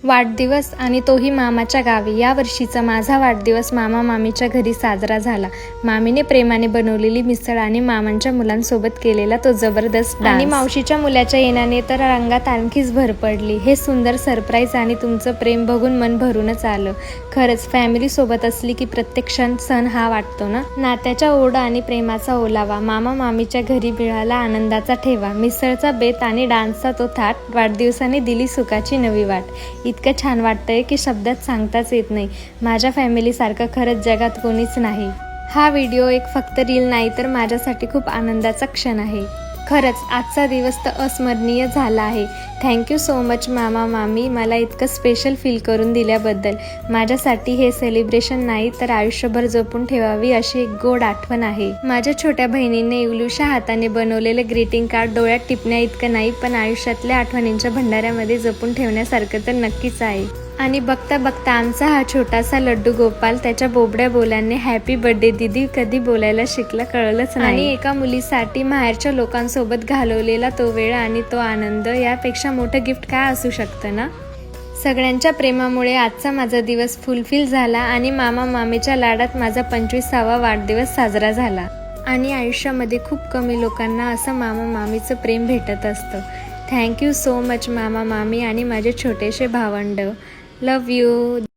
वाढदिवस आणि तोही मामाच्या गावी. या वर्षीचा माझा वाढदिवस मामा मामीच्या घरी साजरा झाला. मामीने प्रेमाने बनवलेली मिसळ आणि मामांच्या मुलांसोबत केलेला तो जबरदस्त डान्स आणि मावशीच्या मुलाच्या येण्याने तर रंगात आणखीच भर पडली. हे सुंदर सरप्राईज आणि तुमचं प्रेम बघून मन भरूनच आलं. खरंच फॅमिली सोबत असली की प्रत्येक सण हा वाटतो ना. नात्याच्या ओढ आणि प्रेमाचा ओलावा मामा मामीच्या घरी मिळाला आनंदाचा ठेवा. मिसळचा बेत आणि डान्सचा तो थाट, वाढदिवसाने दिली सुखाची नवी वाट. इतकं छान वाटतंय की शब्दात सांगताच येत नाही. माझ्या फॅमिलीसारखं खरंच जगात कोणीच नाही. हा व्हिडिओ एक फक्त रील नाही तर माझ्यासाठी खूप आनंदाचा क्षण आहे. खरंच आजचा दिवस तर अस्मरणीय झाला आहे. थँक्यू सो मच मामा मामी, मला इतकं स्पेशल फील करून दिल्याबद्दल. माझ्यासाठी हे सेलिब्रेशन नाही तर आयुष्यभर जपून ठेवावी अशी एक गोड आठवण आहे. माझ्या छोट्या बहिणीने इवलूशा हाताने बनवलेले ग्रीटिंग कार्ड डोळ्यात टिपण्या इतकं नाही पण आयुष्यातल्या आठवणींच्या भंडाऱ्यामध्ये जपून ठेवण्यासारखं तर नक्कीच आहे. आणि बघता बघता आमचा हा छोटासा लड्डू गोपाल त्याच्या बोबड्या बोलांनी हॅपी बर्थडे दीदी कधी बोलायला शिकला कळलंच नाही. आणि एका मुलीसाठी माहेरच्या लोकांसोबत घालवलेला तो वेळ आणि तो आनंद, यापेक्षा मोठं गिफ्ट काय असू शकतं ना. सगळ्यांच्या प्रेमामुळे आजचा माझा दिवस फुलफिल झाला आणि मामा मामीच्या लाडात माझा 25वा वाढदिवस साजरा झाला. आणि आयुष्यामध्ये खूप कमी लोकांना असं मामा मामीचं प्रेम भेटत असतं. थँक्यू सो मच मामा मामी आणि माझे छोटेसे भावंड. लव यू.